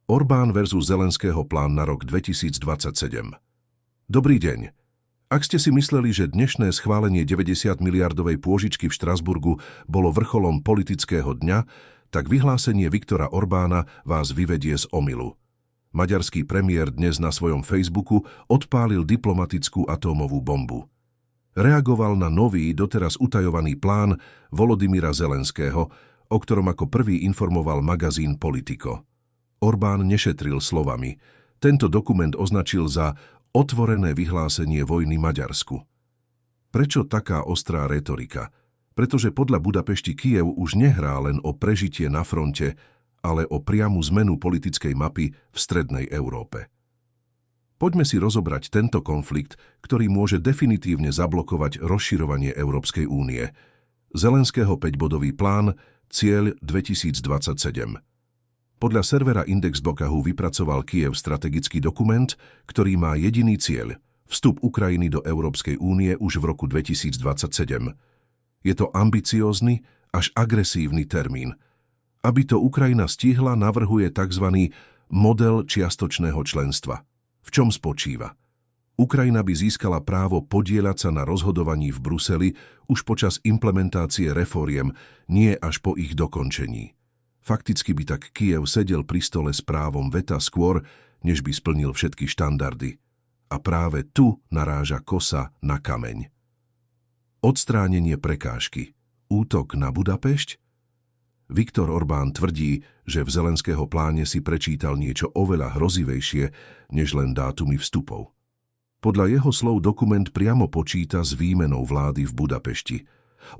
Orbán versus Zelenského plán na rok 2027. Dobrý deň. Ak ste si mysleli, že dnešné schválenie 90-miliardovej pôžičky v Štrasburgu bolo vrcholom politického dňa, tak vyhlásenie Viktora Orbána vás vyvedie z omylu. Maďarský premiér dnes na svojom Facebooku odpálil diplomatickú atómovú bombu. Reagoval na nový, doteraz utajovaný plán Volodymyra Zelenského, o ktorom ako prvý informoval magazín Politico. Orbán nešetril slovami. Tento dokument označil za otvorené vyhlásenie vojny Maďarsku. Prečo taká ostrá retorika? Pretože podľa Budapešti Kyjev už nehrá len o prežitie na fronte, ale o priamu zmenu politickej mapy v strednej Európe. Poďme si rozobrať tento konflikt, ktorý môže definitívne zablokovať rozširovanie Európskej únie. Zelenského 5-bodový plán, cieľ 2027. Podľa servera Indexbokahu vypracoval Kyjev strategický dokument, ktorý má jediný cieľ – vstup Ukrajiny do Európskej únie už v roku 2027. Je to ambiciózny až agresívny termín. Aby to Ukrajina stihla, navrhuje tzv. Model čiastočného členstva. V čom spočíva? Ukrajina by získala právo podieľať sa na rozhodovaní v Bruseli už počas implementácie reforiem, nie až po ich dokončení. Fakticky by tak Kyjev sedel pri stole s právom veta skôr, než by splnil všetky štandardy. A práve tu naráža kosa na kameň. Odstránenie prekážky. Útok na Budapešť? Viktor Orbán tvrdí, že v Zelenského pláne si prečítal niečo oveľa hrozivejšie, než len dátumy vstupov. Podľa jeho slov dokument priamo počíta s výmenou vlády v Budapešti.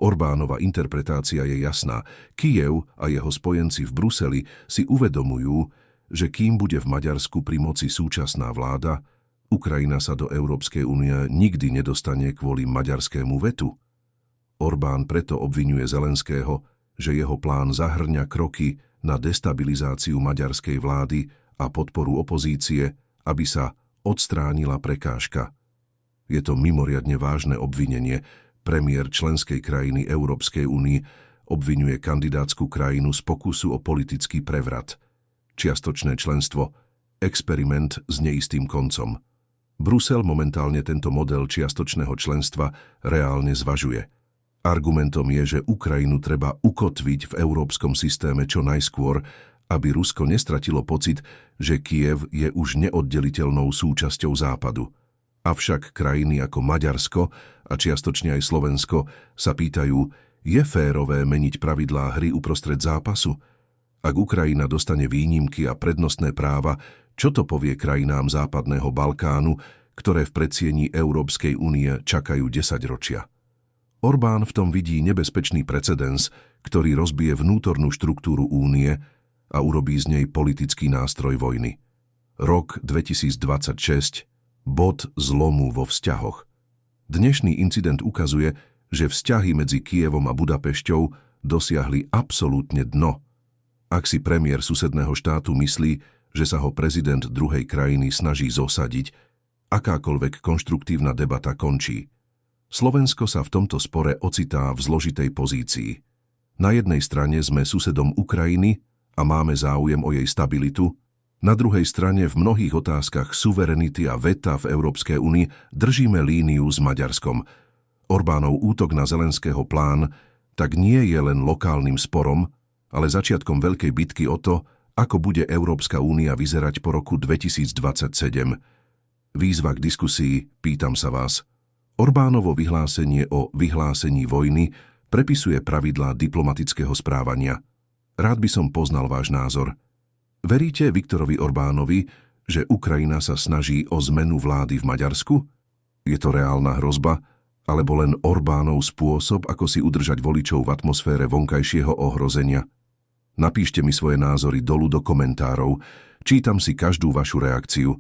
Orbánova interpretácia je jasná. Kyjev a jeho spojenci v Bruseli si uvedomujú, že kým bude v Maďarsku pri moci súčasná vláda, Ukrajina sa do Európskej únie nikdy nedostane kvôli maďarskému vetu. Orbán preto obviňuje Zelenského, že jeho plán zahŕňa kroky na destabilizáciu maďarskej vlády a podporu opozície, aby sa odstránila prekážka. Je to mimoriadne vážne obvinenie. Premiér členskej krajiny Európskej únie obviňuje kandidátsku krajinu z pokusu o politický prevrat. Čiastočné členstvo, experiment s neistým koncom. Brusel momentálne tento model čiastočného členstva reálne zvažuje. Argumentom je, že Ukrajinu treba ukotviť v európskom systéme čo najskôr, aby Rusko nestratilo pocit, že Kyjev je už neoddeliteľnou súčasťou Západu. Avšak krajiny ako Maďarsko a čiastočne aj Slovensko sa pýtajú, je férové meniť pravidlá hry uprostred zápasu? Ak Ukrajina dostane výnimky a prednostné práva, čo to povie krajinám západného Balkánu, ktoré v predsieni Európskej únie čakajú 10 ročia? Orbán v tom vidí nebezpečný precedens, ktorý rozbije vnútornú štruktúru únie a urobí z nej politický nástroj vojny. Rok 2026 bod zlomu vo vzťahoch. Dnešný incident ukazuje, že vzťahy medzi Kyjevom a Budapešťou dosiahli absolútne dno. Ak si premiér susedného štátu myslí, že sa ho prezident druhej krajiny snaží zosadiť, akákoľvek konštruktívna debata končí. Slovensko sa v tomto spore ocitá v zložitej pozícii. Na jednej strane sme susedom Ukrajiny a máme záujem o jej stabilitu, na druhej strane v mnohých otázkach suverenity a veta v Európskej únii držíme líniu s Maďarskom. Orbánov útok na Zelenského plán tak nie je len lokálnym sporom, ale začiatkom veľkej bitky o to, ako bude Európska únia vyzerať po roku 2027. Výzva k diskusii, pýtam sa vás. Orbánovo vyhlásenie o vyhlásení vojny prepisuje pravidlá diplomatického správania. Rád by som poznal váš názor. Veríte Viktorovi Orbánovi, že Ukrajina sa snaží o zmenu vlády v Maďarsku? Je to reálna hrozba, alebo len Orbánov spôsob, ako si udržať voličov v atmosfére vonkajšieho ohrozenia? Napíšte mi svoje názory dolu do komentárov. Čítam si každú vašu reakciu.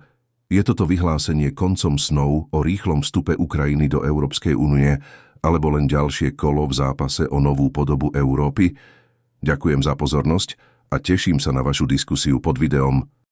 Je toto vyhlásenie koncom snov o rýchlom vstupe Ukrajiny do Európskej únie, alebo len ďalšie kolo v zápase o novú podobu Európy? Ďakujem za pozornosť a teším sa na vašu diskusiu pod videom.